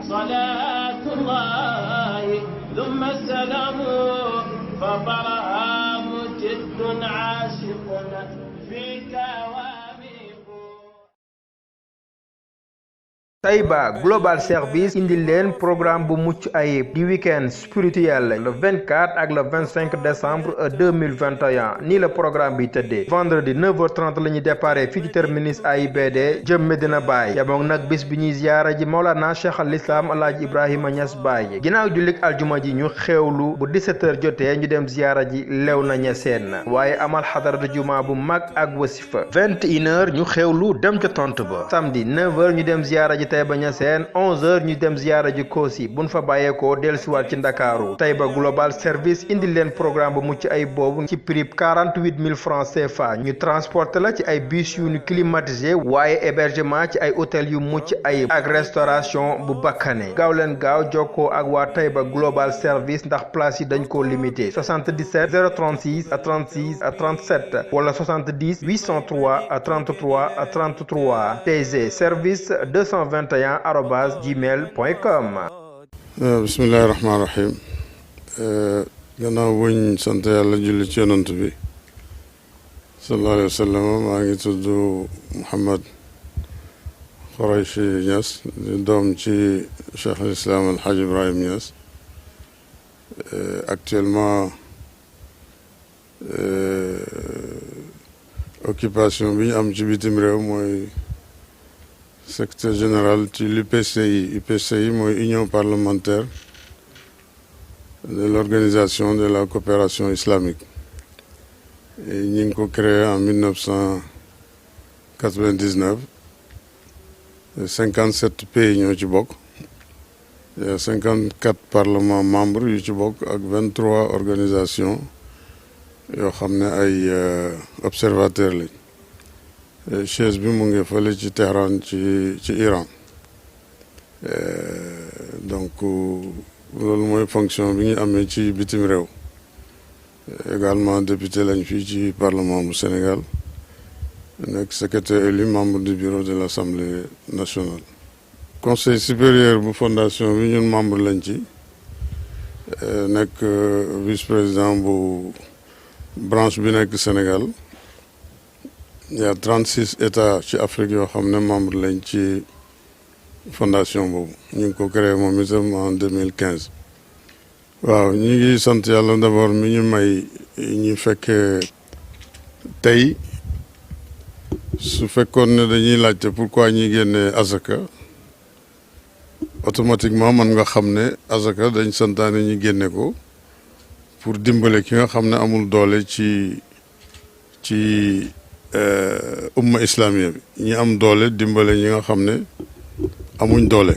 صلاة الله ثم السلام فبرهام جد عاشق فيك واميق. Taïba Global Service indi leen programme bu mucc ayib di week-end spirituel le 24 ak le 25 décembre 2021 nii la programme bi tëddee vendredi 9h30 la ñuy déparé fii ci terminus AIBD jëm Medina Baye yamoon nag bis bi ñuy ziyaara ji Maolana Cheikh al Islam Alaaji Ibrahima Niass Baye ginnaaw jullik aljuma ji ñu xewlu bu 17h jotee ñu dem ziyaara ji Léona Niassène waaye amal xadaratu juma bu mag ak wasifa 21h ñu xewlu dem ca tont ba samedi 9h ñu dem ziyaara ji Taïba Niassène 11h ñu dem ziyaara ji Kossy buñ fa bàyyeekoo dellusiwaat ci Ndakaaru Taïba Global Service indi leen programme bu mucc ay boobu ci prix 48 000 francs CFA ñu transporté la ci ay bus yu ñu climatisé waaye hébergement ci ay hôtel yu mucc ayib ak restauration bu bakkane gaaw leen gaaw jokkoo ak waa Taïba Global Service ndax place yi dañ koo limité 77 036 36 37 wala 70 803 33 33 TG service 221@gmail.com. bismillahi rahmaani rahim gannaaw buñ sant yàlla julli ci yonant bi sallallahu alayhi wa sallam maa ngi tudd Mouhamed Khouraychi Niass di doom ci Cheikh al Islam El Hadj Ibrahim Niass actuellement occupation bi ñu am ci bitim réew mooy secrétaire général ci l'UPCI UPCI mooy Union parlementaire de l'organisation de la coopération islamique ñi ngi ko créé en 1999 57 pays ñoo ci bokk 54 parlements membres yu ci bokk ak 23 organisations yoo xam ne ay observateurs lañ chaise bi mu ngi fële ci Téhéran ci Iran donc loolu mooy fonction bi ñu amee ci bitim réew également député lañ fii ci parlement bu Sénégal nekk secrétaire élu membre du bureau de l'Assemblée nationale. conseil supérieur bu fondation bi ñun membre lañ ci nekk vice-président bu branche bi nekk Sénégal. Il y a 36 états ci Afrique yoo xam ne membre lañ ci fondation boobu ñu ngi ko créé moom itam en 2015 waaw ñu ngi sant yàlla d'abord mi ñu may ñu fekkee tey su fekkoon ne dañuy laajte pourquoi ñuy génnee azaka automatiquement man nga xam ne azaka dañ santaane ñu génne ko pour dimbale ki nga xam ne amul doole ci umma islamiya bi ñi am doole dimbale ñi nga xam ne amuñ doole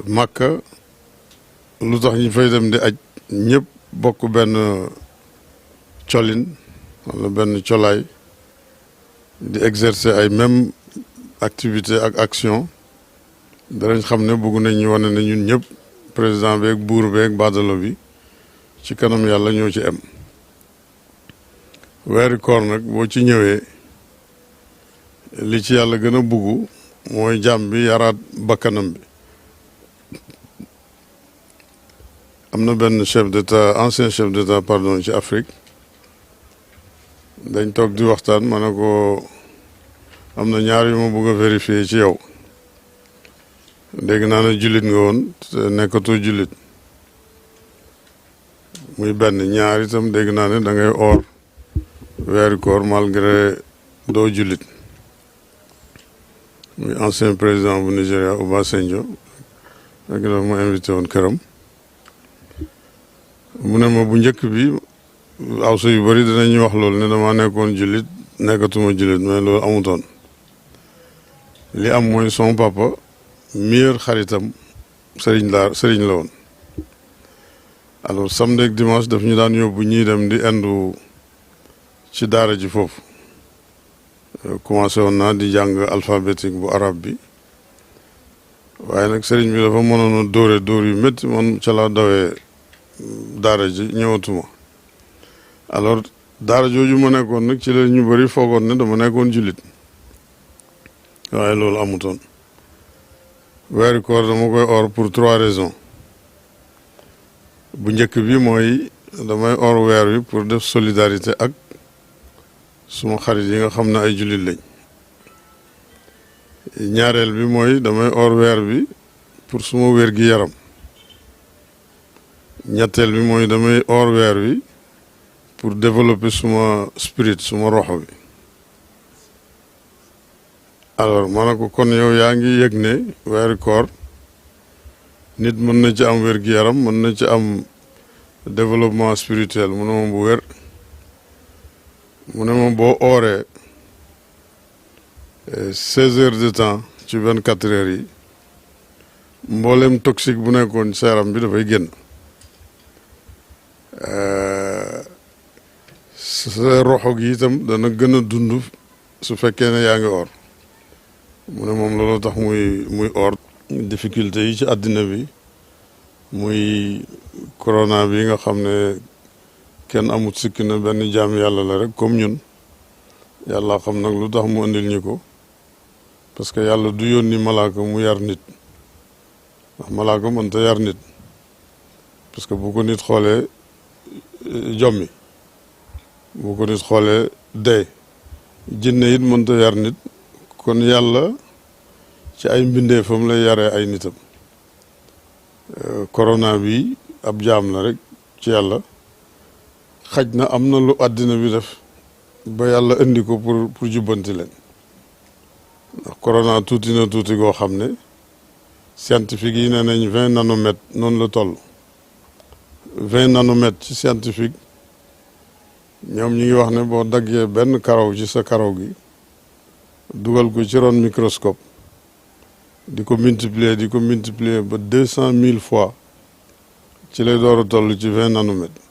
Makka lu tax ñu fay dem di aj ñëpp bokk benn colin wala benn colaay di exercer ay même activité ak action danañ xam ne bëgg nañ ñu wane ne ñun ñëpp président beeg buur beeg badalo bi ci kanam yàlla ñoo ci em weeri koor nag boo ci ñëwee li ci yàlla gën a bugg mooy jàmm bi yaraat bakkanam bi am na benn chef d'état ancien chef d'état pardon ci Afrique dañ toog di waxtaan ma ne ko am na ñaar yu ma bëgg a vérifier ci yow dégg naa ne jullit nga woon te nekkatoo jullit muy benn ñaar itam dégg naa ne da ngay oor weeri koor malgré doo jullit muy ancien président bu Nigéria Obasanjo ak dafa ma invité woon këram mu ne ma bu njëkk bi awso yu bëri dinañuy wax loolu ne dama nekkoon jullit nekkatuma jullit mais loolu amutoon li am mooy son papa meilleur xaritam sëriñ la woon alors samedi ak dimanche daf ñu daan yóbbu ñuy dem di indu ci daara ji foofu commencé woon naa di jàng alphabétique bu arabe bi waaye nag sëriñ bi dafa mënoon a dóor yu métti man ca laa dawee daara ji ñëwatuma alors daara jooju ma nekkoon nag ci la ñu bëri foogoon ne dama nekkoon jullit waaye loolu amutoon weeru koor dama koy or pour 3 raisons bu njëkk bi mooy damay or weer wi pour def solidarité ak suma xarit yi nga xam ne ay jullit lañ ñaareel bi mooy damay or weer bi pour suma wér gi yaram ñetteel bi mooy damay or weer wi pour développer suma spirit suma roxo bi alors ma ne ko kon yow yaa ngi yëg ne weeru koor nit mën na ci am wér gi yaram mën na ci am développement spirituel mu ne ma bu wér mu ne ma boo ooree 16 heures de temps ci 24 heures yi mboolem toxique bu nekkoon sa yaram bi dafay génn sa roxo gi itam dana gën a dund su fekkee ne yaa ngi or mu ne moom loolu tax muy or difficulté yi ci àddina bi muy corona bi nga xam ne kenn amut sikki na benn jaam yàlla la rek comme ñun yàlla xam nag lu tax mu andil ñu ko parce que yàlla du yónni malaaka mu yar nit ndax malaaka mënta yar nit parce que bu ko nit xoolee jommi bu ko nit xoolee dee jinne it mënta yar nit kon yàlla ci ay mbindeefam lay yaree ay nitam corona bi ab jaam la rek ci yàlla xaj na am na lu àddina bi def ba yàlla indi ko pour jubbanti leen ndax corona tuuti na tuuti goo xam ne scientifique yi nee nañ 20 nanomètres noonu la toll 20 nanomètres ci scientifique ñoom ñi ngi wax ne boo daggee benn karaw ci sa karaw gi dugal ko ci ron microscope di ko multiplier ba 200 000 fois ci lay door a toll ci 20 nanomètres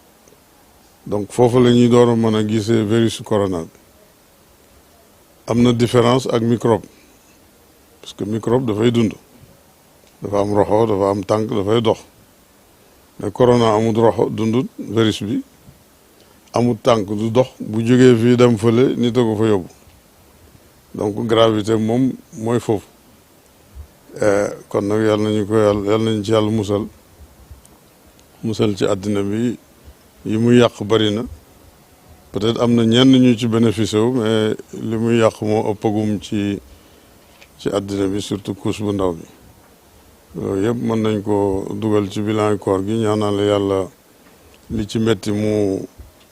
donc foofu la ñuy door a mën a gisee virus corona bi am na différence ak microbe parce que microbe dafay dund dafa am roxo dafa am tànk dafay dox mais corona amul roxo dundut virus bi amul tànk du dox bu jógee fii dem fële nit a ko fa yóbbu donc gravité moom mooy foofu kon nag yàlla nañu ci yàlla musal ci àddina bi yi muy yàq bari na peut-être am na ñenn ñu ci bénéficié wu mais li muy yàq moo ëppagum ci àddina bi surtout couche bu ndaw bi loolu yëpp mën nañ ko dugal ci bilan koor gi ñaanal yàlla li ci metti mu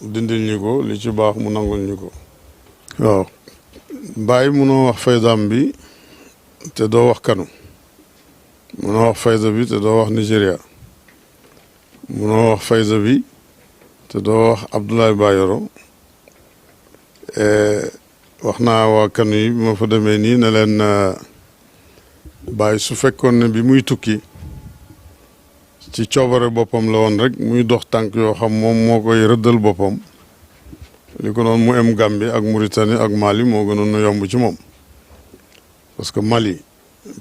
dindil ñu ko li ci baax mu nangul ñu ko waaw bàyyi munoo wax faydaam bi te doo wax kanu munoo wax fayda bi te doo wax Nigéria munoo wax fayda bi te doo wax Abdoulaye Bayero wax naa waa kanu yi bi ma fa demee nii ne leen bàyyi su fekkoon ne bi muy tukki ci coobare boppam la woon rek muy dox tànk yoo xam moom moo koy rëddal boppam li ko noonu mu em Gambie ak Mauritanie ak Mali moo gënoon a yomb ci moom parce que Mali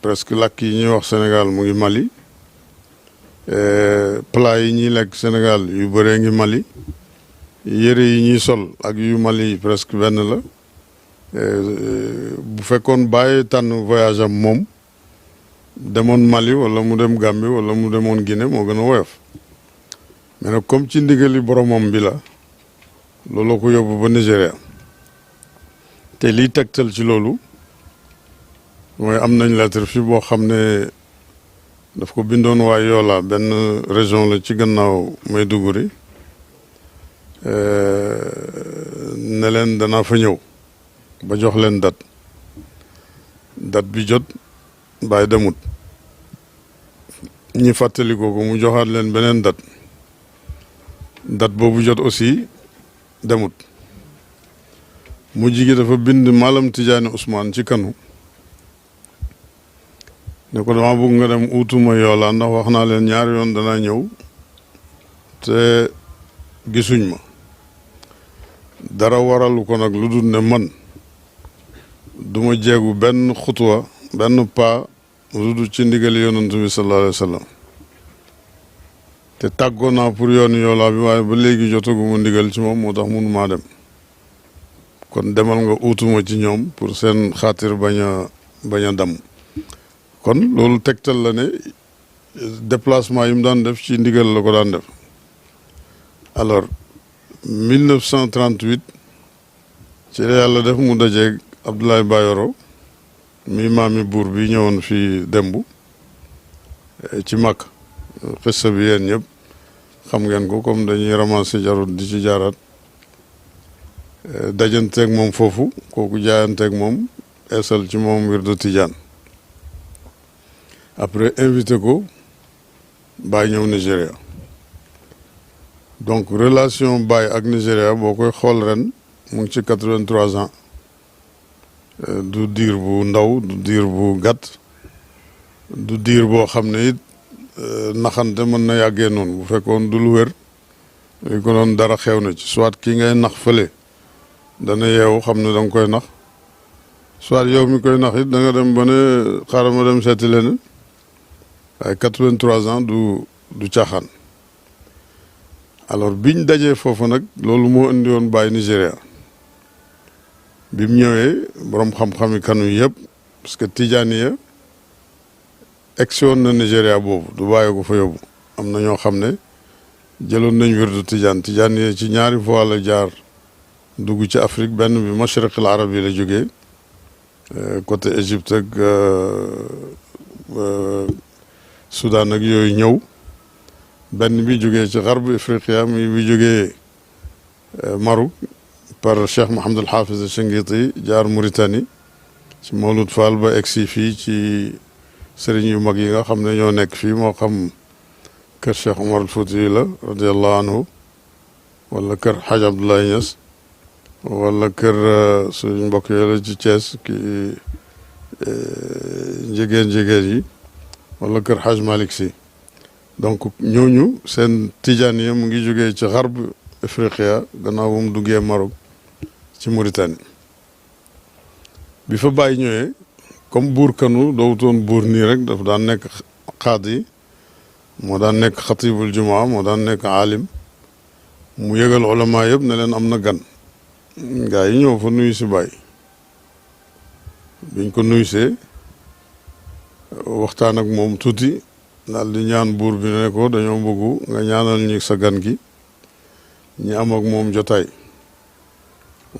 presque làkk yi ñuy wax Sénégal mu ngi Mali plat yi ñuy lekk Sénégal yu bëree ngi Mali yére yi ñuy sol ak yu Mali presque benn la bu fekkoon bàyyi tànn voyage am moom demoon Mali wala mu dem Gambie wala mu demoon Guinée moo gën a woyof mais nag comme ci ndigali boromam bi la loolu ko yóbbu ba Nigéria te liy tegtal ci loolu mooy am nañ lettre fi boo xam ne daf ko bindoon waa Yola benn région la ci gannaaw Maiduguri ne leen danaa fa ñëw ba jox leen date bi jot bàyyi demut ñi fàttali ko mu joxaat leen beneen date boobu jot aussi demut mujj gi dafa bind Malam Tidiane Ousmane ci kanu ne ko dama bëgg nga dem uutuma Yola ndax wax naa leen ñaari yoon danaa ñëw te gisuñ ma dara waralu ko nag lu dul ne man duma jeegu benn xutwa benn pas lu dul ci ndigali yonent bi sallallahu alayhi wa sallam te tàggoo naa pour yoonu Yola bi waaye ba léegi jotaguma ndigal ci moom moo tax mënumaa dem kon demal nga uutuma ci ñoom pour seen xaatir bañ a damm kon loolu tegtal la ne déplacement yi mu daan def ci ndigal la ko daan def. alors 1938 ci la yàlla def mu dajeeg Abdoulaye Bayoro mi maami buur bi ñëwoon fii démb ci Makka. xissa bi yéen ñëpp xam ngeen ko comme dañuy ramasser jarut di ci jaaraat dajanteeg moom foofu kooku jaayanteeg moom eesal ci moom wirdu Tijaan après invité ko Baye ñëw Nigéria donc relation Baye ak Nigéria boo koy xool ren mu ngi ci 83 ans du diir bu ndaw du diir bu gàtt du diir boo xam ne it naxante mën na yàggee noonu bu fekkoon du lu wér li ko doon dara xew na ci soit ki ngay nax fële dana yeewu xam ne da nga koy nax soit yow mi koy nax it da nga dem ba ne xaaral ma dem seeti leneen waaye 83 ans du caaxaan. alors biñ dajee foofu nag loolu moo indi woon Baye Nigéria bi mu ñëwee borom xam-xami kanu yëpp parce que Tijaaniya egsi woon na Nigéria boobu du bàyyi ko fa yóbbu am na ñoo xam ne jëloon nañ wirdu Tijaaniya ci ñaari voie la jaar dugg ci Afrique benn bi mashriq al arab yi la jógee côté Égypte ak Soudan ak yooyu ñëw benn bi jógee ci garb Ifriqiya mi bi jógee Maroc par Cheikh Mohamed El Hafiz Chinguiti jaar Mauritanie ci Mawlud Fall ba egsi fii ci sëriñ yu mag yi nga xam ne ñoo nekk fii moo xam kër Cheikh Omar al Fouti la radiallahu anhu wala kër Hadj Abdoulaye Niass wala kër suñ mbokk yooyu la ci Thiès ki njegéen yi wala kër Hadj Malick Sy donc ñooñu seen tijaaniya mu ngi jógee ci xarb Afriqiya gannaaw bu mu duggee Maroc ci Mauritanie bi fa Baye ñëwee comme buur kanu dowutoon buur nii rek dafa daan nekk xaadi moo daan nekk xatibul jumaa moo daan nekk aalim mu yëgal ulama yëpp ne leen am na gan gaa yi ñëw fa nuyu si Baye biñ ko nuyusee waxtaan ak moom tuuti daal di ñaan buur bi ne ko dañoo bëgg nga ñaanal ñi sa gan gi ñi am ak moom jotaay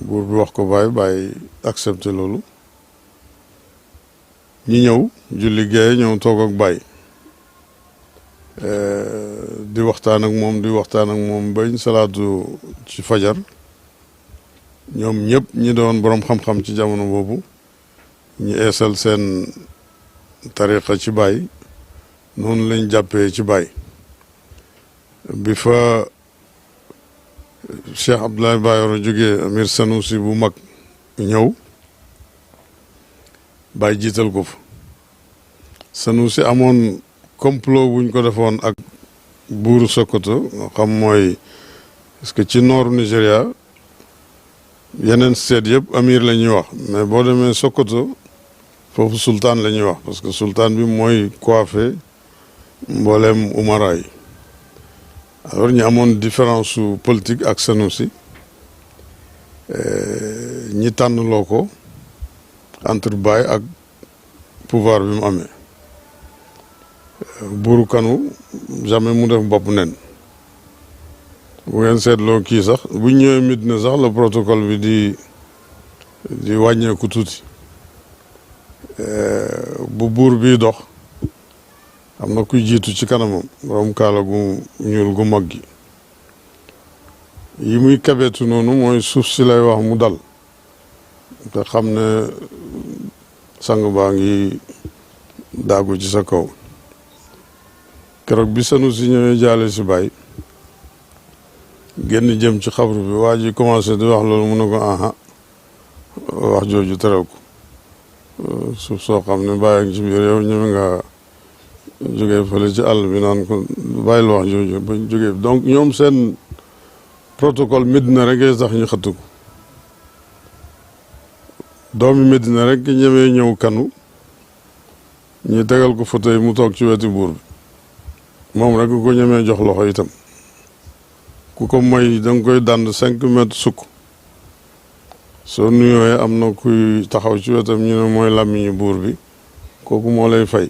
buur bi wax ko Baye accepté loolu ñi ñëw julli géeye ñëw toog ak Baye di waxtaan ak moom bañ salaatu ci fajar ñoom ñëpp ñi doon boroom xam-xam ci jamono boobu ñi eesal seen tariqa ci Baye noonu lañ jàppee ci Baye bi fa Cheikh Abdoulaye Bayoro jógee Amir Sanusi bu mag ñëw Baye jiital ko fa Sanusi amoon complot buñ ko defoon ak buuru Sokoto nga xam mooy parce que ci nooru Nigéria yeneen seet yëpp amir la ñuy wax mais boo demee Sokoto foofu sultaan la ñuy wax parce que sultaan bi mooy coiffé mbooleem umara yi alors ñu amoon différence su politique ak Sanusi ñi tànnloo ko entre Baye ak pouvoir bi mu amee buuru kanu jamais mu def bopp nen bu ngeen seetloo kii sax bu ñëwee Medina sax le protocole bi di wàññeeku tuuti bu buur bi dox am na kuy jiitu ci kanamam borom kaala gu ñuul gu mag gi yi muy kabeetu noonu mooy suuf si lay wax mu dal te xam ne sang baa ngi daagu ci sa kaw keroog bi Sanusi ñëwee jaale si Baye génn jëm ci xabru bi waa ji commencé di wax loolu mu ne ko aha wax jooju teral ko suuf soo xam ne Baye ngi ci biir yow ñëme nga jógee fële ci àll bi naan ko bàyyil wax jooju ba jógee donc ñoom seen protocole Medina rek ngay sax ñu xëttu ko doomi Medina rek ñemee ñëw kanu ñu tegal ko fauteuil mu toog ci wetu buur bi moom rek ko ñemee jox loxo itam ku ko moy da nga koy dànd 5 mètres sukk soo nuyooyee am na kuy taxaw ci wetam ñu ne mooy làmmiñu buur bi kooku moo lay fay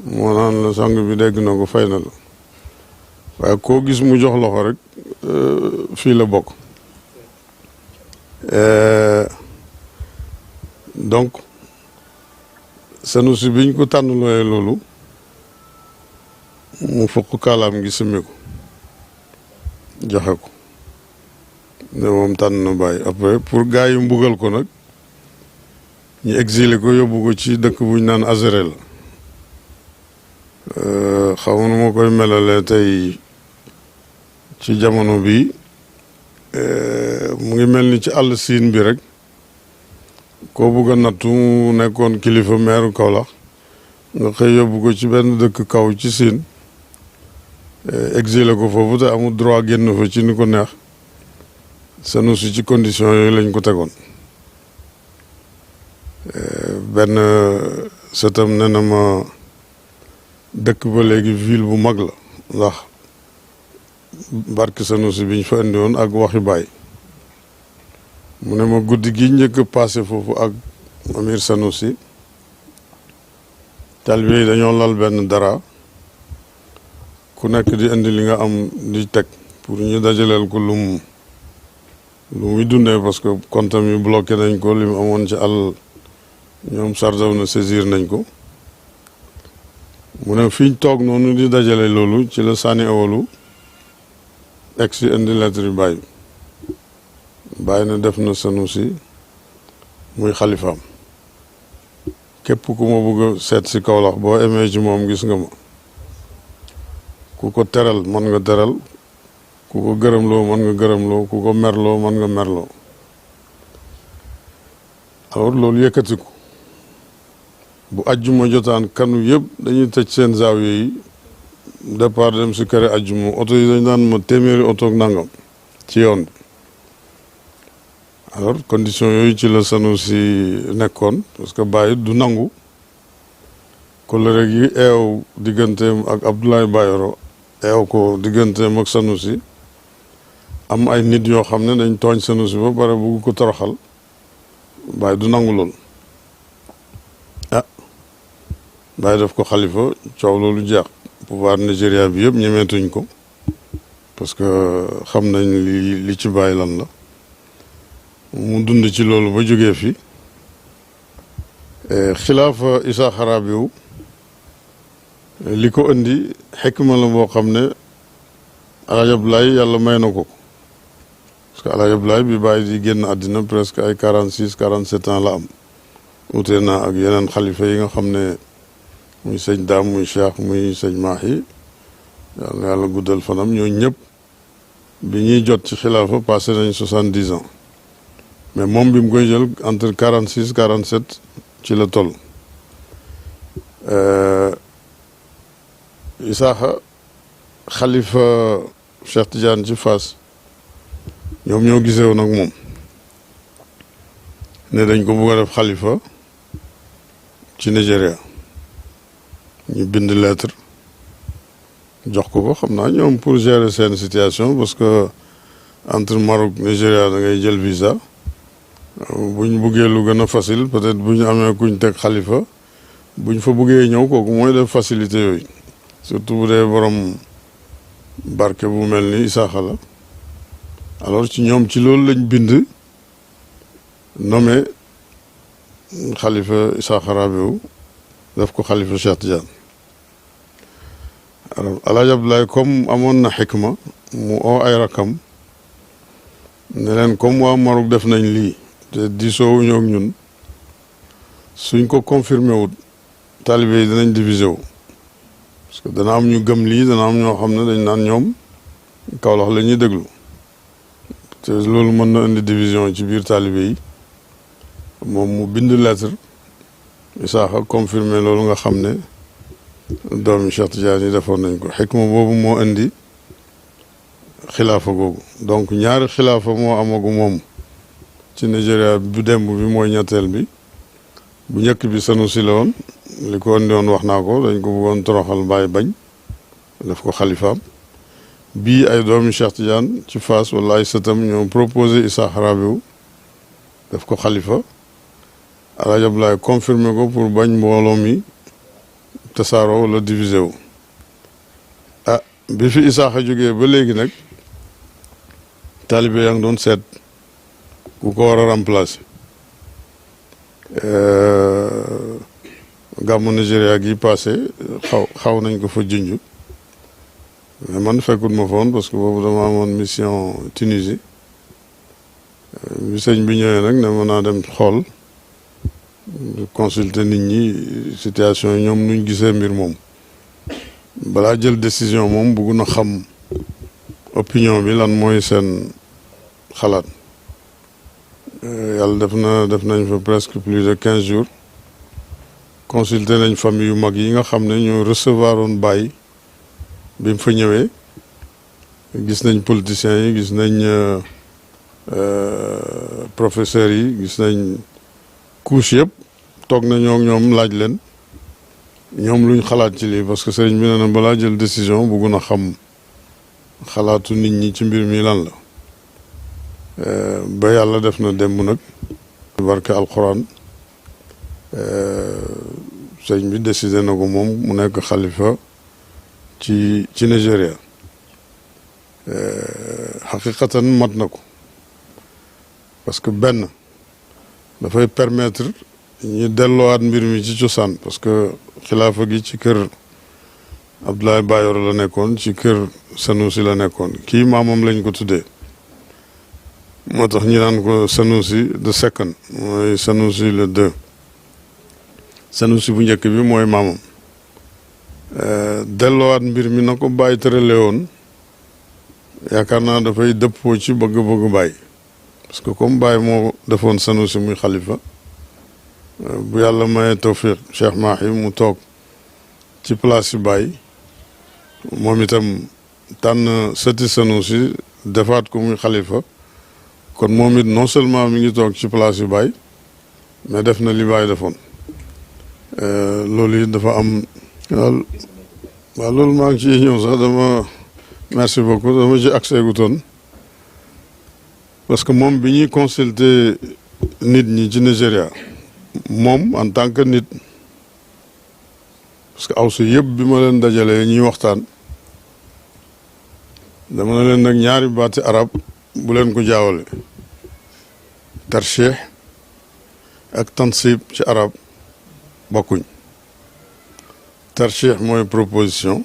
moo naan la sang bi dégg na ko fay na la waaye koo gis mu jox loxo rek fii la bokk donc Sanusi biñ ko tànn looyee loolu mu fokk kaalaam gi sëmmi ko joxe ko ne moom tànn na bàyyi après pour gars yi mbugal ko nag ñu exilé ko yóbbu ko ci dëkk buñ naan Azerel xaw ma nu ma koy melalee tey ci jamono bi mu ngi mel ni ci àll siin bi rek koo bugg a nattu mu nekkoon kilifa meeru Kaolack nga xëy yóbbu ko ci benn dëkk kaw ci siin exilé ko foofu te amul droit génn fa ci ni ko neex Sanusi ci condition yooyu lañ ko tegoon benn sëtam ne na ma dëkk ba léegi ville bu mag la ndax barke Sanusi biñ fa indi woon ak waxi baay mu ne ma guddi gi njëkk passé foofu ak Amir Sanusi talibé yi dañoo lal benn dara ku nekk di indi li nga am di teg pour ñu dajaleel ko lu muy dundee parce que comptam yi bloqué nañ ko li mu amoon ci àll ñoom sardaw na saisir nañ ko mu ne fiñ toog noonu di dajale loolu ci la sànni awalu egg si indi lettre yi bàyyi na def na Sanusi muy xalifaam képp ku ma bëgg a seet si Kaolack boo emee ci moom gis nga ma ku ko teral mën nga teral ku ko gërëmloo mën nga gërëmloo ku ko merloo mën nga merloo alors loolu yëkkatiku bu ajjuma jotaan kanu yëpp dañuy tëj seen zaawiya yi départ dem si këre ajjuma oto yi dañ daan ma téeméeri oto ak nangam ci yoon bi alors condition yooyu ci la Sanusi nekkoon parce que Baye du nangu kolere gi eew digganteem ak Abdoulaye Bayero eew ko digganteem ak Sanusi am ay nit yoo xam ne dañ tooñ Sanusi ba pare bugg ko toroxal Baye du nangu lool Baye def ko xalifa coow loolu jeex pouvoir Nigeria bi yëpp ñemeetuñ ko parce que xam nañ li ci Baye lan la mu dund ci loolu ba jógee fi xilaafa Issa Harabiou li ko indi xikma la boo xam ne Alaaji Abdoulaye yàlla may na ko parce que Alaaji Abdoulaye bi Baye di génn àddina presque ay 46 47 ans la am utee naa ak yeneen xalifa yi nga xam ne muy sëñ Daam muy Cheikh muy sëñ Mahi yàlla guddal fanam ñoo ñëpp bi ñuy jot ci xilaafa passé nañ 70 ans mais moom bi mu koy jël entre 46 47 ci la toll Isaaxa xalifa Cheikh Tidiane ci Fass ñoom ñoo gisewoon ak moom ne dañ ko bëgg a def xalifa ci Nigeria ñu bind lettre jox ko xam naa ñoom pour gérer seen situation parce que entre Maroc Nigeria da ngay jël visa buñ buggee lu gën a facile peut-être bu ñu amee kuñ teg xalifa buñ fa buggee ñëw kooku mooy def facilité yooyu surtout bu dee borom barke bu mel ni Isaaxa la alors ci ñoom ci loolu lañ bind nommé xalifa Issa Harabiou def ko xalifa Cheikh Tidiane alors Alaaji Abdoulaye comme amoon na xikma mu oo ay rakam ne leen comme waa Maroc def nañ lii te diisoowuñu ak ñun suñ ko confirmé wut talibé yi danañ divisé wu parce que dana am ñu gëm lii dana am ñoo xam ne dañ naan ñoom Kaolack la ñuy déglu te loolu mën na indi division ci biir talibé yi moom mu bind lettre Isaaxa confirmé loolu nga xam ne doomi Cheikh Tidiane yi defoon nañ ko xikma boobu moo indi xilaafa googu donc ñaari xilaafa moo amagu moom ci Nigeria bu demb bi mooy ñetteel bi bu njëkk bi Sanusi la woon li ko indi woon wax naa ko dañ ko bëggoon toroxal Baye bañ def ko xalifaam bii ay doomi Cheikh Tidiane ci Fass wala ay sëtam ñoo proposé Issa Harabiou def ko xalifa Alaaji Abdoulaye confirmé ko pour bañ mbooloo mi tasaaroo wala divisé wu bi fi Isaaxa jógee ba léegi nag taalibe yaa ngi doon seet ku ko war a remplacer gàmmu Nigéria gi passé xaw nañ ko fa junj mais man fekkut ma foon parce que boobu dama amoon mission Tunisie bi sëñ bi ñëwee nag ne mën naa dem xool consulter nit ñi situation yi ñoom nuñ gisee mbir moom balaa jël décision moom bëgg na xam opinion bi lan mooy seen xalaat yàlla def nañ fa presque plus de 15 jours consulter nañ famille yu mag yi nga xam ne ñoo recevoir woon Baye bi mu fa ñëwee gis nañ politiciens yi gis nañ professeurs yi gis nañ couche yëpp toog na ñoom laaj leen ñoom luñ xalaat ci lii parce que sëriñ bi nee na balaa jël décision bëgg na xam xalaatu nit ñi ci mbir mi lan la ba yàlla def na démb nag barke alquran sëriñ bi décidé na ko moom mu nekk xalifa ci Nigeria xaqiqatan mat na ko parce que benn dafay permettre ñu delloowaat mbir mi ci cosaan parce que xilaafa gi ci kër Abdoulaye Bayoro la nekkoon ci kër Sanusi la nekkoon kii maamam lañ ko tuddee moo tax ñu naan ko Sanusi the second mooy Sanusi le deux Sanusi bu njëkk bi mooy maamam delloowaat mbir mi na ko Baye tërale woon yaakaar naa dafay dëppoo ci bëgg-bëgg Baye parce que comme Baye moo defoon Sanusi muy xalifa bu yàlla maye tawfiq Cheikh Mahi mu toog ci place yi Baye moom itam tànn sëti Sanusi defaat ko muy xalifa kon moom it non seulement mi ngi toog ci place yu Baye mais def na li Baye defoon loolu it dafa am waaw loolu maa ngi ciy ñëw sax dama merci beaucoup dama ci accès gu toon parce que moom bi ñuy consulter nit ñi ci Nigeria moom en tant que nit parce que awsu yëpp bi ma leen dajalee ñuy waxtaan dama ne leen nag ñaari baati arab bu leen ko jaawale tarshih ak tansib ci arab bokkuñ tarshih mooy proposition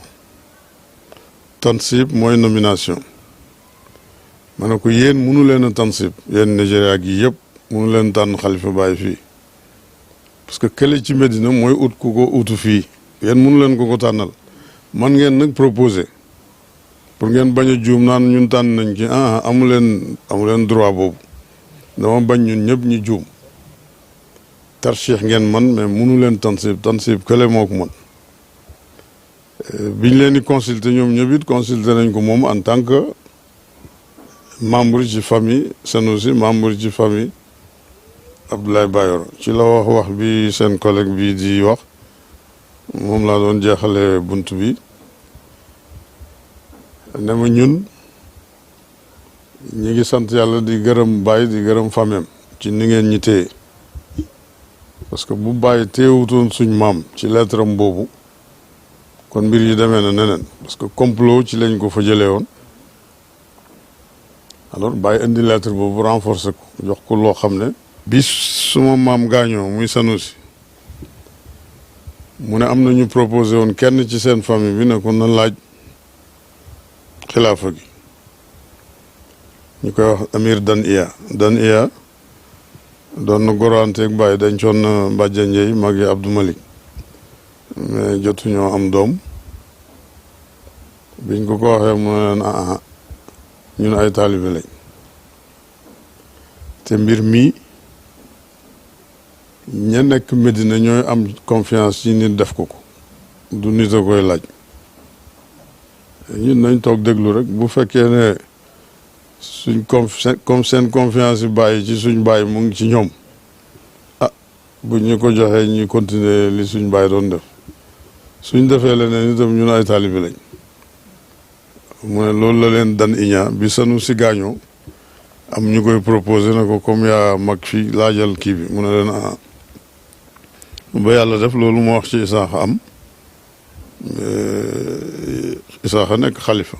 tansib mooy nomination ma ne ko yéen mënu leen a tansib yéen Nigeria gi yëpp mënu leen tànn xalifa Baye fii parce que kële ci Medina mooy ut ku ko utu fii yéen mënu leen ko tànnal man ngeen nag proposer pour ngeen bañ a juum naan ñun tànn nañ ci amu leen droit boobu dama bañ ñun ñëpp ñu juum tarshih ngeen man mais mënu leen tansib kële moo ko man biñ leen di consulter ñoom ñëpp it consulter nañ ko moom en tant que membre ci famille Sanusi membre ci famille Abdoulaye Bayoro ci la wax bi seen collègue bi di wax moom laa doon jeexale bunt bi ne ma ñun ñi ngi sant yàlla di gërëm Baye di gërëm famem ci ni ngeen ñi téye parce que bu Baye téyewutoon suñ maam ci lettre am boobu kon mbir yi demee na neneen parce que complot ci lañ ko fa jëlee woon alors Baye indi lettre boobu renforcer ko jox ko loo xam ne bi suma maam gaañoo muy Sanusi mu ne am na ñu proposé woon kenn ci seen famille bi ne ko na laaj xilaafa gi ñu koy wax Amir Dan Iya doon na goranteeg Baye dencoon na Mbadja Ndiaye magi Abdou Malik mais jotuñoo am doom biñ ko waxee mu ne leen ñun ay taalibe lañ te mbir mi ña nekk Medina ñooy am confiance ci nit def ko du nit a koy laaj ñun nañ toog déglu rek bu fekkee ne suñ comme seen confiance yi Baye ci suñ Baye mu ngi ci ñoom bu ñu ko joxee ñu continuer li suñ Baye doon def suñ defee leneen itam ñun ay taalibe lañ mu ne loolu la leen Dan Iña bi Sanusi gaañoo am ñu koy proposé na ko comme yaa mag fii laajal kii bi mu ne leen ba yàlla def loolu mu wax ci Isaaxa am Isaaxa nekk xalifa.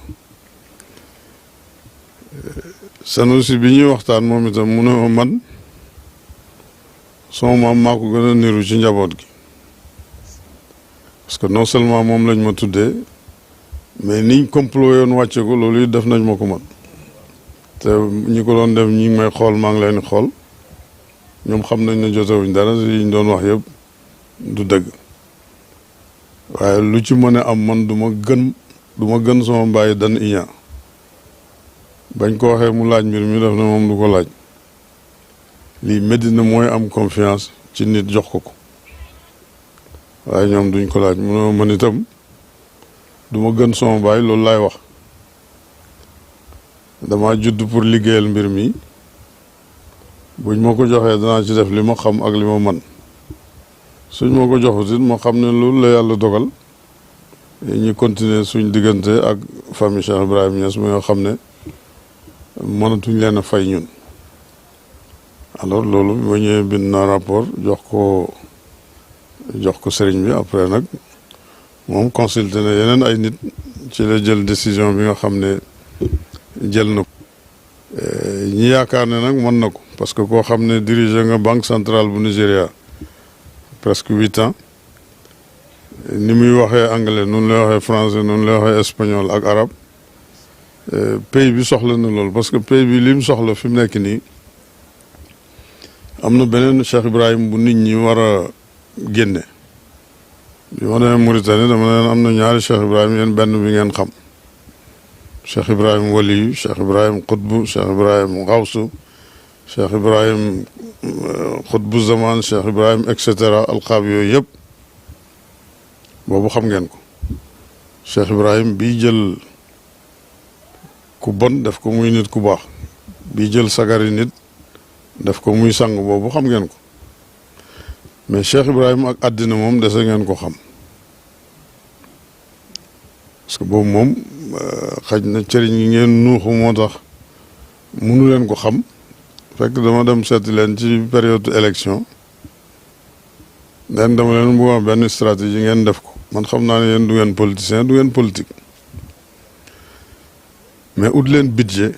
Sanusi bi ñuy waxtaan moom itam mu ne ma man sama maam maa ko gën a niru ci njaboot gi parce que non seulement moom lañ ma tuddee mais niñ complot yoon wàcce ko loolu it def nañ ma ko man te ñi ko doon def ñi ngi may xool maa ngi leen di xool ñoom xam nañ ne jotewuñ dara yi ñu doon wax yëpp du dëgg waaye lu ci mën a am man du ma gën sama bàyyi dan iña bañ ko waxee mu laaj mbir mi def na moom du ko laaj lii Medina mooy am confiance ci nit jox ko waaye ñoom duñ ko laaj mu ne man itam du ma gën sama baay loolu laay wax dama judd pour liggéeyal mbir mi buñ ma ko joxee danaa ci def li ma xam ak li ma man suñ ma ko joxut it ma xam ne loolu la yàlla dogal ñu continuer suñ diggante ak famille Cheikh Ibrahim Niass mi nga xam ne mënatuñ leen a fay ñun alors loolu bi ma ñëwee bind na rapport jox ko sëriñ bi après nag moom consulté na yeneen ay nit ci la jël décision bi nga xam ne jël na ko ñi yaakaar ne nag mën na ko parce que koo xam ne dirigé nga banque centrale bu Nigéria presque 8 ans ni muy waxee anglais noonu lay waxee français noonu lay waxee espagnol ak arabe pays bi soxla na loolu parce que pays bi li mu soxla fi mu nekk nii am na beneen Cheikh Ibrahim bu nit ñi war a génne bi ma demee Mauritanie dama leen am na ñaari Cheikh Ibrahim yéen benn bi ngeen xam Cheikh Ibrahim waliyu Cheikh Ibrahim xutbu Cheikh Ibrahim xawsu Cheikh Ibrahim xutbu zaman Cheikh Ibrahim et cetera alxaab yooyu yëpp boobu xam ngeen ko Cheikh Ibrahim bii jël ku bon def ko muy nit ku baax bii jël sagari nit def ko muy sang boobu xam ngeen ko mais Cheikh Ibrahim ak àddina moom dese ngeen ko xam parce que boobu moom xaj na cëriñ gi ngeen nuuxu moo tax munu leen ko xam fekk dama dem seeti leen ci période élection leen dama leen bu benn stratégie ngeen def ko man xam naa ne yéen du ngeen politicien du ngeen politique mais ut leen budget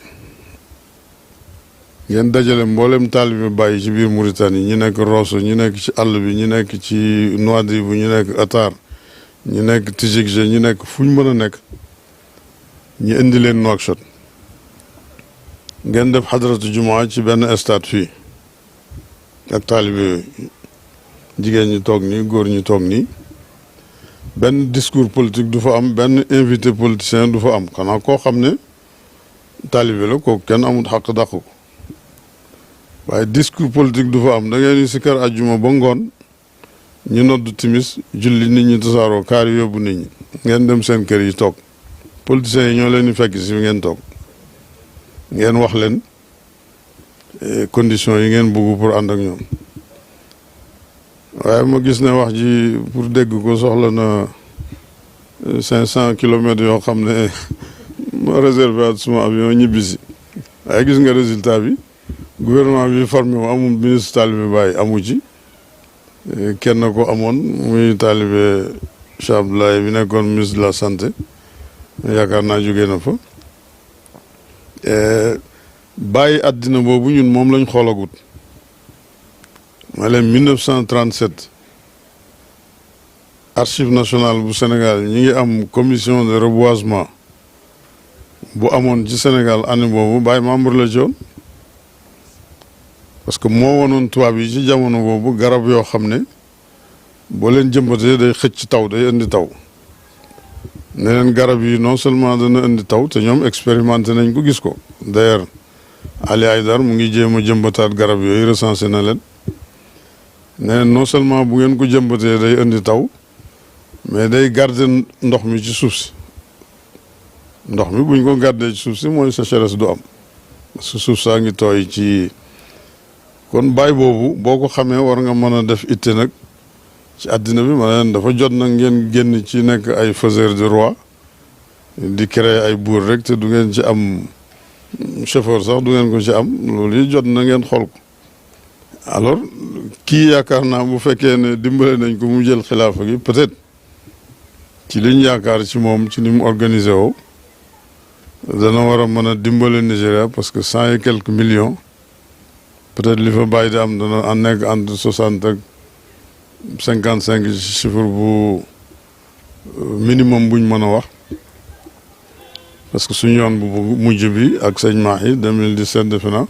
ngeen dajale mboolem taalibe bàyyi ci biir Mauritanie ñi nekk Rosso ñi nekk ci àll bi ñi nekk ci Nouadhibou ñi nekk Atar ñi nekk Tijikje ñi nekk fu ñu mën a nekk ñi indi leen Nouakchott ngeen def xadratu jumaa ci benn stade fii ak taalibe yooyu jigéen ñi toog nii góor ñi toog nii benn discours politique du fa am benn invité politicien du fa am xanaa koo xam ne taalibe la kooku kenn amul xaq dàq ko waaye discours politique du fa am da ngeen di sikkar àjjuma ba ngoon ñu noddu timis julli nit ñi tasaaroo kaar yi yóbbu nit ñi ngeen dem seen kër yi toog politiciens yi ñoo leen di fekk si ngeen toog ngeen wax leen conditions yi ngeen bëgg pour ànd ak ñoom waaye ma gis ne wax ji pour dégg ko soxla na 500 kilomètres yoo xam ne ma réservé at suma avion ñibbisi waaye gis nga résultat bi gouvernement bi formé wu amul ministre taalibe Baye amu ci kenn ko amoon muy taalibe Cheikh Abdoulaye bi nekkoon ministre de la santé yaakaar naa jógee na fa bàyyi àddina boobu ñun moom lañ xoolagut ma leen 1937 archive nationale bu Sénégal ñi ngi am commission de reboisement bu amoon ci Sénégal année boobu bàyyi membre la ci woon parce que moo wanoon tubaab yi ci jamono boobu garab yoo xam ne boo leen jëmbatee day xëcc taw day indi taw ne leen garab yi non seulement dana indi taw te ñoom expérimenté nañ ko gis ko d'ailleurs Ali Haïdar mu ngi jéem a jëmbataat garab yooyu recensé na leen ne leen non seulement bu ngeen ko jëmbatee day indi taw mais day garder ndox mi ci suuf si ndox mi buñ ko gardee ci suuf si mooy sécheresse du am parce que suuf saa ngi tooy ci kon baay boobu boo ko xamee war nga mën a def itte nag ci àddina bi ma leen dafa jot nag ngeen génn ci nekk ay faiseur de roi di créer ay buur rek te du ngeen ci am chauffeur sax du ngeen ko ci am loolu yi jot na ngeen xool ko alors kii yaakaar naa bu fekkee ne dimbale nañ ko mu jël xilaafa gi peut-être ci liñ yaakaar ci moom ci ni mu organisé woo dana war a mën a dimbale Nigéria parce que 100 et quelques millions peut-être li fa bàyyi di am dana nekk entre 60 ak 55 chiffre bu minimum buñ mën a wax parce que suñu yoon bu mujj bi ak sëñ Mahi 2017 defe na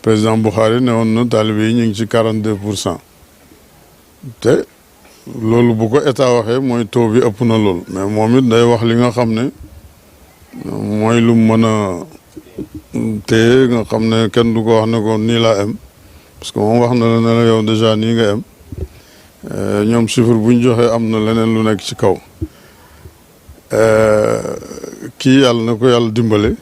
président Buhari ne woon na taalibe yi ñu ngi ci 42%. te loolu bu ko état waxee mooy taux bi ëpp na lool mais moom it day wax li nga xam ne mooy lu mën a téye nga xam ne kenn du ko wax ne ko nii laa am parce que moom wax na la ne la yow déjà nii nga am ñoom chiffre bu ñu joxee am na leneen lu nekk ci kaw kii yàlla na ko yàlla dimbale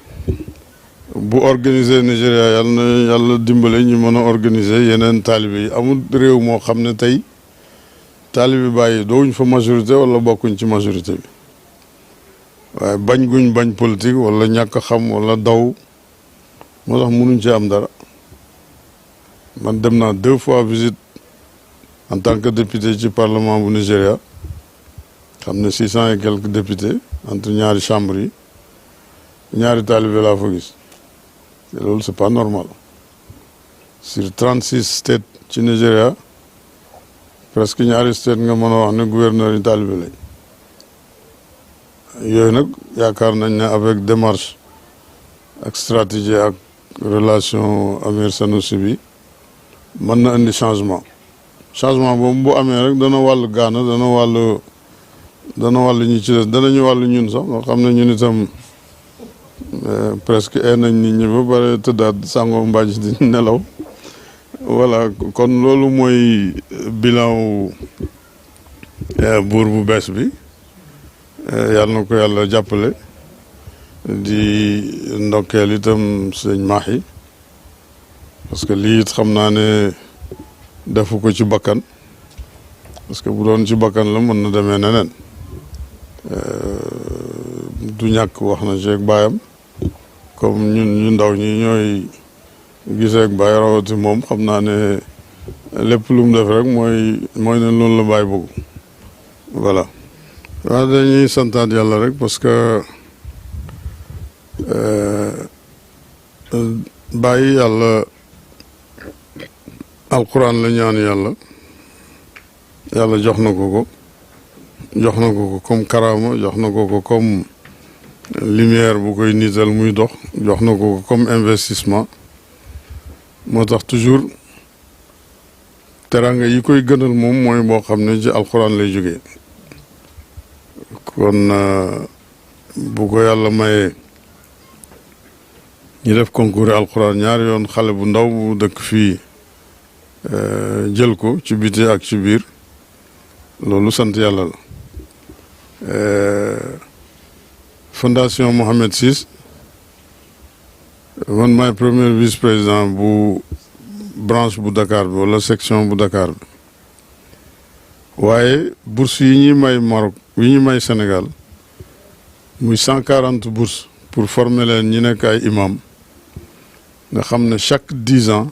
bu organiser Nigéria yàlla na yàlla dimbale ñu mën a organiser yeneen taalibe yi amul réew moo xam ne tey taalibe bàyyi doowuñ fa majorité wala bokkuñ ci majorité bi waaye bañ guñ bañ politique wala ñàkk xam wala daw moo tax mënuñ ci am dara man dem naa 2 fois visite en tant que député ci parlement bu Nigéria xam ne 600 et quelques députés entre ñaari chambre yi ñaari taalibe laa fa gis te loolu c'est pas normal sur 36 states ci Nigéria presque ñaari state nga mën a wax ne gouverneur yi taalibe lañ yooyu nag yaakaar nañ ne avec démarche ak stratégie ak relation Amir Sanusi bi mën na indi changement boobu bu amee rek dana wàllu Ghana dana wàllu ñi ci des danañu wàllu ñun sax nga xam ne ñun itam presque nañ nit ñi ba bare tëddaat sàngoo mbaaj di nelaw voilà kon loolu mooy bilan buur bu bees bi yàlla na ko yàlla jàppale di ndokkeel itam sëñ Mahi parce que lii it xam naa ne defu ko ci bakkan parce que bu doon ci bakkan la mën na demee neneen du ñàkk wax na ci ak baayam comme ñun ñu ndaw ñi ñooy gisee ak baay rawati moom xam naa ne lépp lu mu def rek mooy ne loolu la baay bëgg voilà waaw dañuy santaat yàlla rek parce que bàyyi yàlla alquran la ñaan yàlla jox na ko comme karama jox na ko comme lumière bu koy niital muy dox jox na ko comme investissement moo tax toujours teranga yi koy gënal moom mooy boo xam ne ci alquran lay jógee kon bu ko yàlla mayee ñu def concours alquran ñaari yoon xale bu ndaw bu dëkk fii jël ko ci biti ak ci biir loolu sant yàlla la fondation Mohammed VI man maay premier vice-président bu branche bu Dakar bi wala section bu Dakar bi waaye bourse yi ñuy may Maroc yi ñuy may Sénégal muy 140 bourses pour former leen ñi nekk ay imam nga xam ne chaque 10 ans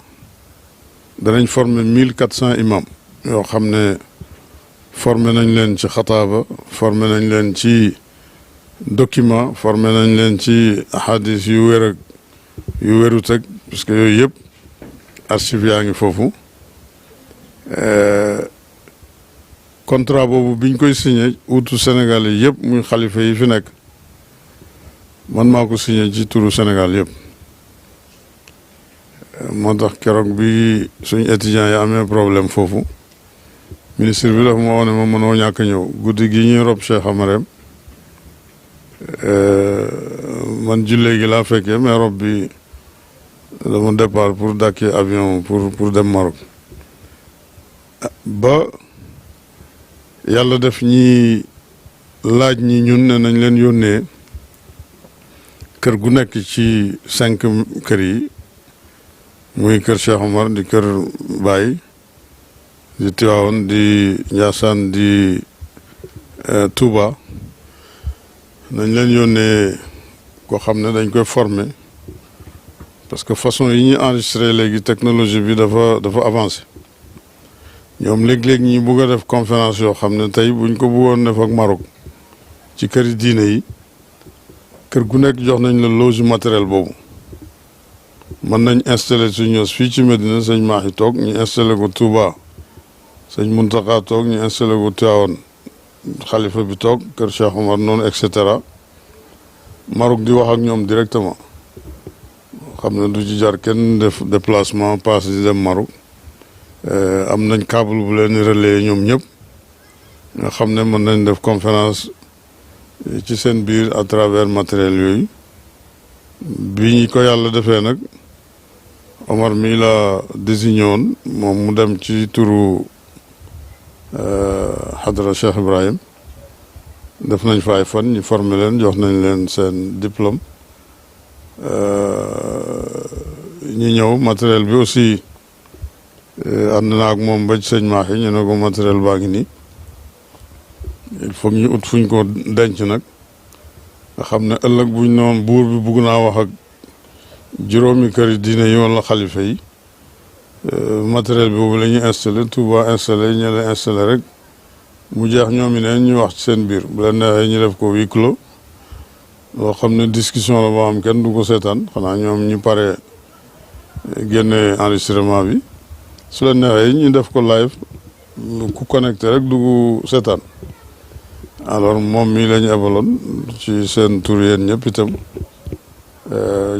danañ former 1400 imam yoo xam ne formé nañ leen ci xataaba formé nañ leen ci document formé nañ leen ci ahadis yu wér ak yu wérut ak parce que yooyu yëpp archive yaa ngi foofu contrat boobu biñ koy signé utu Sénégal yi yëpp muy xalifa yi fi nekk man maa ko signé ci turu Sénégal yëpp moo tax keroog bi suñu étudiants yi amee problème foofu ministre bi dafa ma wax ne ma mënoo ñàkk ñëw guddi gi ñuy rob Cheikh Amarem man jullee gi laa fekkee mais rob bi dama départ pour dàkki avion pour dem Maroc ba yàlla def ñi laaj ñi ñun ne nañ leen yónnee kër gu nekk ci 5 kër yi muy kër Cheikh Omar di kër Baye di Tivaouane di Ndiassane di Touba nañ leen yónnee koo xam ne dañ koy former parce que façon yi ñuy enregistré léegi technologie bi dafa avancé ñoom léeg-léeg ñi bëgg a def conférence yoo xam ne tey buñ ko bëggoon def ak Maroc ci këri diine yi kër gu nekk jox nañ la loge matériel boobu mën nañ installé suñu ños fii ci Medina sëñ Mahi toog ñu installé ko Touba sëñ Muntaxa toog ñu installé ko Tivaouane xalifa bi toog kër Cheikh Omar noonu et cetera Maroc di wax ak ñoom directement xam ne du ci jar kenn def déplacement passe di dem Maroc am nañ câble bu leen relayer ñoom ñëpp nga xam ne mën nañ def conférence ci seen biir à travers matériel yooyu bi ñu ko yàlla defee nag Omar mii la désigné woon moom mu dem ci turu Hadra Cheikh Ibrahim def nañ fa ay fan ñu formé leen jox nañ leen seen diplôme ñu ñëw matériel bi aussi ànd naa ak moom ba ci sëñ Mahi ñu ne ko matériel baa ngi nii il faut ñu ut fuñ ko denc nag nga xam ne ëllëg buñ noonu buur bi bugg naa wax ak juróomi këri diine yi wala xalifa yi matériel bi boobu la ñuy installé Touba installé ñu la installé rek mu jeex ñoom neen ñu wax ci seen biir bu leen neexee ñu def ko huis clos loo xam ne discussion la boo xam kenn du ko seetaan xanaa ñoom ñu pare génne enregistrement bi su leen neexee ñu def ko live ku connecté rek dugg seetaan alors moom mii la ñu ebaloon ci seen tur yéen ñëpp itam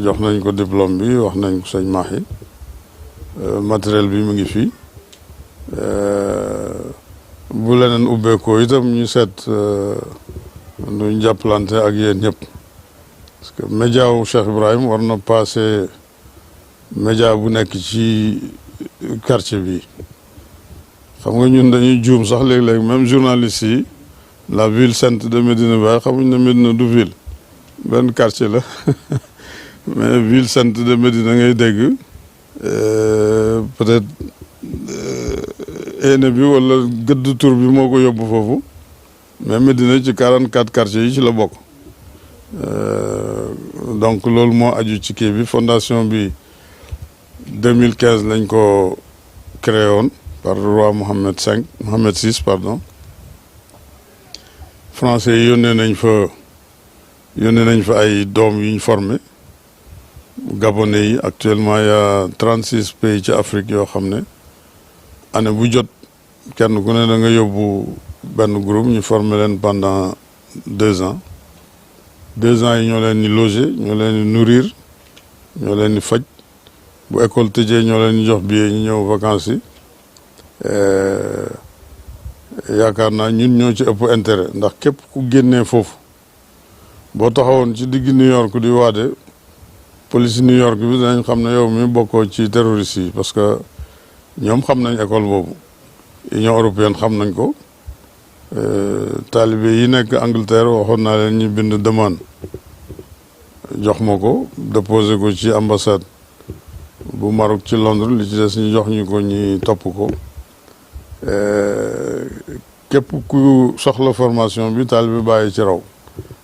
jox nañ ko diplôme bi wax nañ ko sëñ Mahi matériel bi mu ngi fii bu leneen ubbeekoo itam ñu seet duñ jàppalante ak yéen ñëpp parce que média wu Cheikh Ibrahim war na passé média bu nekk ci quartier bi xam nga ñun dañuy juum sax léeg-léeg même journalistes yi la ville sainte de Médina Baye xamuñ ne Médina du ville benn quartier la mais ville sainte de Médina ngay dégg peut-être ene bi wala gëdd tur bi moo ko yóbbu foofu mais Médina ci 44 quartiers yi ci la bokk donc loolu moo aju ci kii bi fondation bi 2015 lañ ko créé woon par roi Mohammed VI pardon français yi yónnee nañ fa ay doom yu ñu formé gabonais yi actuellement il y a 36 pays ci Afrique yoo xam ne année bu jot kenn ku ne da nga yóbbu benn groupe ñu formé leen pendant 2 ans 2 ans yi ñoo leen di loger ñoo leen di nourrir ñoo leen di faj bu école tëjee ñoo leen di jox billet ñu ñëw vacances yi yaakaar naa ñun ñoo ci ëpp intérêt ndax képp ku génnee foofu boo taxawoon ci digg New York di waade police New York bi dinañ xam ne yow mi bokkoo ci terroriste yi parce que ñoom xam nañ école boobu Union européenne xam nañ ko taalibe yi nekk Angleterre waxoon naa leen ñu bind demande jox ma ko déposé ko ci ambassade bu Maroc ci Londres li ci des ñu jox ñu ko ñi topp ko képp ku soxla formation bi taalibe bàyyi ci raw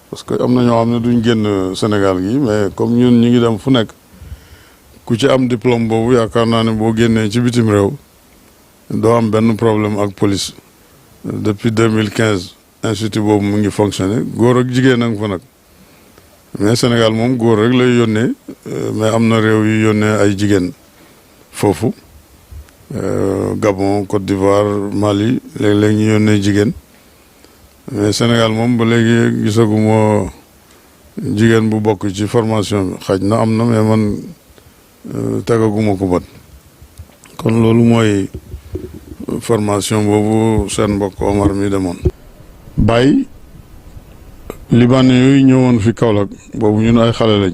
parce que am na ñoo xam ne duñ génn Sénégal gi mais comme ñun ñu ngi dem fu nekk ku ci am diplôme boobu yaakaar naa ne boo génnee ci bitim réew doo am benn problème ak police depuis 2015 institut boobu mu ngi fonctionné góor ak jigéen a nga fa nag mais Sénégal moom góor rek lay yónnee mais am na réew yu yónnee ay jigéen foofu Gabon Côte d'Ivoire Mali léeg-léeg ñu yónnee jigéen mais Sénégal moom ba léegi gisaguma jigéen bu bokk ci formation bi xaj na am na mais man tegaguma ko bët kon loolu mooy formation boobu seen mbokk Omar mi demoon. Baye libanais yooyu ñëwoon fi Kaolack boobu ñun ay xale lañ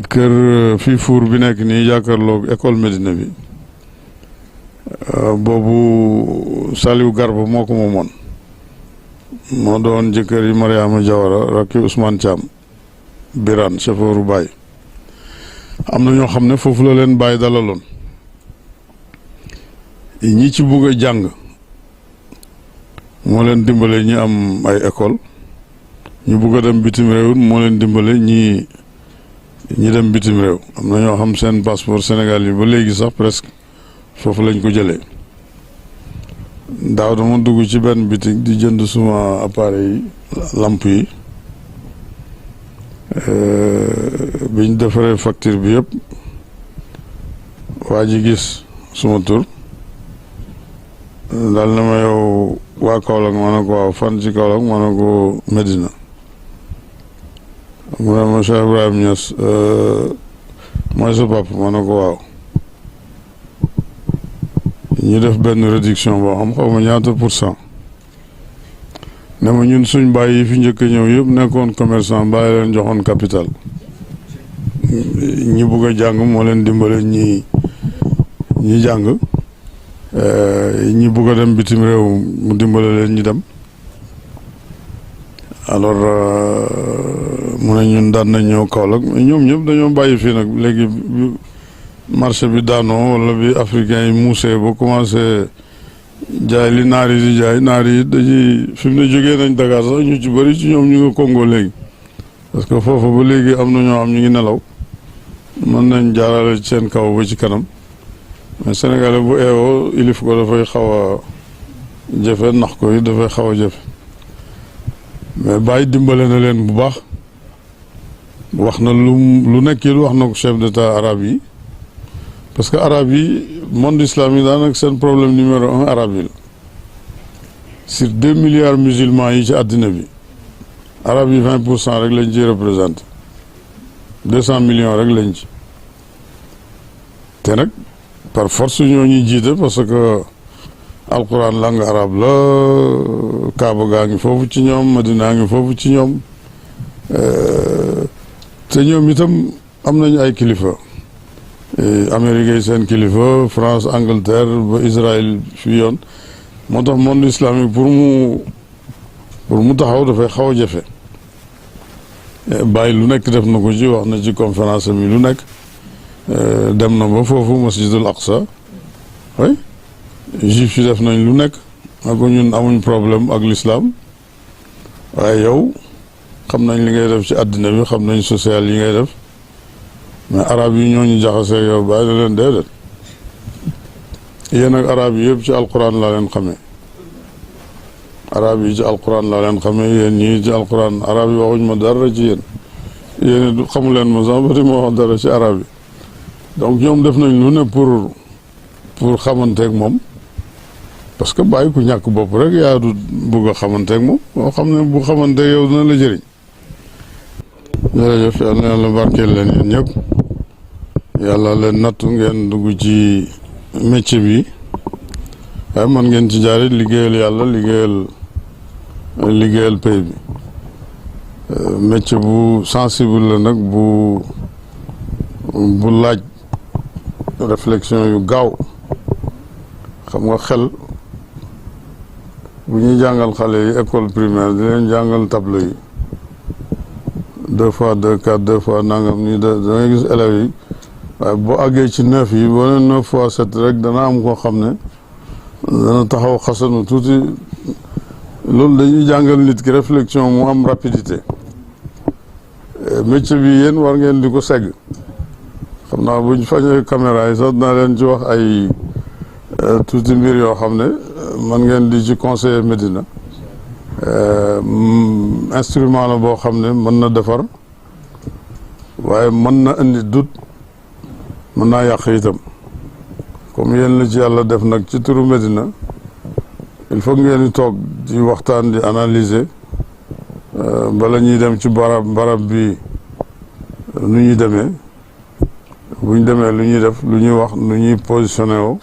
kër fii fuur bi nekk nii jàkkaarloog école Médina bi boobu Saliou Garba moo ko moomoon moo doon jëkkër yi Mariama Diawara rakki Ousmane Thiam Birane chauffeuru Baye am na ñoo xam ne foofu la leen Baye dalaloon ñi ci bugg a jàng moo leen dimbale ñi am ay école ñu bugg a dem bitim réew moo leen dimbale ñi ñi dem bitim réew am na ñoo xam seen passeport Sénégal yi ba léegi sax presque foofu lañ ko jëlee. daaw dama dugg ci benn bitig di jënd suma appareil yi lamp yi biñ defaree facture bi yëpp waa ji gis suma tur daal na ma yow waa Kaolack ma ne ko waaw fan ci Kaolack ma ne ko Medina mu ne ma Cheikh Ibrahim Niass mooy sa papa ma ne ko waaw ñu def benn réduction boo xam xaw ma ñaata %. ne ma ñun suñ bàyyi yi fi njëkk a ñëw yëpp nekkoon commerçant bàyyi leen joxoon capital ñi bugg a jàng moo leen dimbale ñi jàng ñi bugg a dem bitim réew mu dimbale leen ñi dem alors mu ne ñun daan nañ ñëw Kaolack ñoom ñëpp dañoo bàyyi fii nag léegi marché bi daanoo wala bi africain yi muusee ba commencé jaay li naar yi di jaay naar yi dañuy fi mu ne jógee nañ Dakar sax ñu ci bëri ci ñoom ñu nga Congo léegi parce que foofu ba léegi am na ñoo xam ñu ngi nelaw mën nañ jaarale ci seen kaw ba ci kanam mais Sénégalais bu eewoo ilif ko dafay xaw a jafe nax ko yi dafay xaw a jafe mais bàyyi dimbale na leen bu baax wax na lu nekk it wax na ko chef d'état arabe yi parce que arabe yi monde islamique daanaka seen problème numéro 1 arabe yi la sur 2 milliards musulmans yi ci àddina bi arabe yi 20% rek lañ ci représenté 200 millions rek lañ ci te nag par force ñoo ñuy jiite parce que alquran langue arabe la Kaaba gaa ngi foofu ci ñoom Madina ngi foofu ci ñoom te ñoom itam am nañu ay kilifa Amérique yi seen kilifa France Angleterre ba Israël fii yoon moo tax monde islamique pour mu taxaw dafay xaw a jafe bàyyi lu nekk def na ko ci wax na ci conférence bi lu nekk dem na ba foofu masjidul aqsa oui juif yi def nañ lu nekk ak ñun amuñ problème ak l'islam waaye yow xam nañ li ngay def ci àddina bi xam nañ social yi ngay def mais arab yi ñoo ñu jaxasee yow bàyyi na leen déedéet yéen ak arab yi yëpp ci alquran laa leen xamee arab yi ci alquran laa leen xamee yéen ñii ci alquran arab yi waxuñ ma dara ci yéen yéen xamu leen ma sax bari ma wax dara ci arab yi donc ñoom def nañ lu ne pour xamanteeg moom parce que bàyyi ku ñàkk bopp rek yaa du bëgg a xamanteeg moom boo xam ne bu xamanteeg yow dina la jëriñ jërëjëf yal na yàlla barkeel leen yéen ñëpp yàlla leen nattu ngeen dugg ci métier bi waaye man ngeen ci jaarit liggéeyal yàlla liggéeyal pay bi métier bu sensible la nag bu laaj réflexion yu gaaw xam nga xel bu ñuy jàngal xale yi école primaire di leen jàngal tableau yi 2 fois 2 4 2 fois nangam nii da ngay gis élèves yi waaye boo àggee ci 9 yi boo nee 9 fois 7 rek dana am koo xam ne dana taxaw xasanu tuuti loolu dañuy jàngal nit ki réflexion mu am rapidité métier bi yéen war ngeen di ko segg xam naa buñ fañee caméra yi sax dinaa leen ci wax ay tuuti mbir yoo xam ne man ngeen di ci conseiller Médina instrument la boo xam ne mën na defar waaye mën na indi doute mën naa yàq itam comme yéen la ci yàlla def nag ci turu Médina il faut ngeen di toog di waxtaan di analyser bala ñuy dem ci barab bi nu ñuy demee buñ demee lu ñuy def lu ñuy wax lu ñuy positionné woo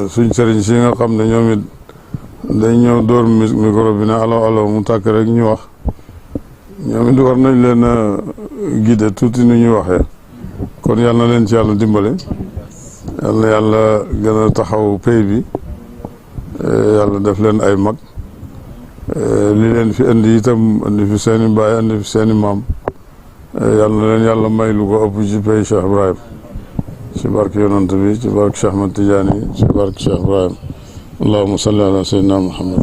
suñ sëriñ si nga xam ne ñoom it dañ ñëw dóor micro bi ne allo mu tàkk rek ñu wax ñoom it war nañ leen a guider tuuti nu ñuy waxee kon yal na leen ci yàlla dimbale yal na yàlla gën a taxaw pay bi yàlla def leen ay mag li leen fi indi itam indi fi seeni baay indi fi seeni maam yal na leen yàlla may lu ko ëpp ci pay Cheikh Ibrahim ci barke yonant bi ci barke Cheikh Ahmad Tidiane ci barke Cheikh Ibrahim allahumma salli ala sayyidina Muhammad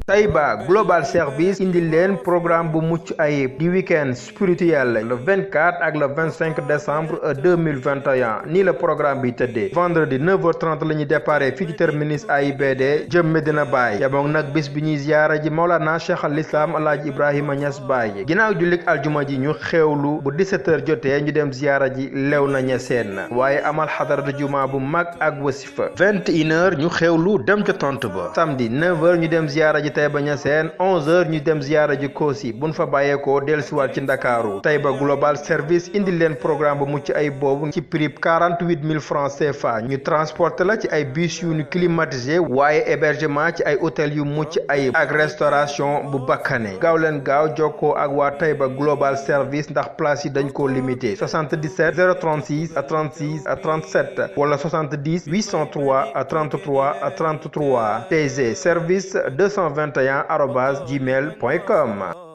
Taïba Global Service indil leen programme bu mucc ayib di week-end spirituel le 24 ak le 25 décembre 2021 nii la programme bi tëddee vendredi 9h30 la ñuy déparé fii ci terminus AIBD jëm Medina Baye yamoon nag bis bi ñuy ziyaara ji Maolana Cheikh al Islam Alaaji Ibrahima Niass Baye ginnaaw jullik aljuma ji ñu xewlu bu 17h jotee ñu dem ziyaara ji Léona Niassène waaye amal xadaratu juma bu mag ak wasifa 21h ñu xewlu dem ca tont ba samedi 9h ñu dem ziyaara ji Taïba Niassène 11h ñu dem ziyaara ji Kossy buñ fa bàyyeekoo dellusiwaat ci Ndakaaru Taïba Global Service indil leen programme bu mucc ay boobu ci prix 48 000 francs CFA ñu transporté la ci ay bus yu ñu climatisé waaye hébergement ci ay hôtel yu mucc ayib ak restauration bu bakkane gaaw leen gaaw jokkoo ak waa Taïba Global Service ndax place yi dañ koo limité 77 036 36 37 wala 70 803 33 33 TG service 221@gmail.com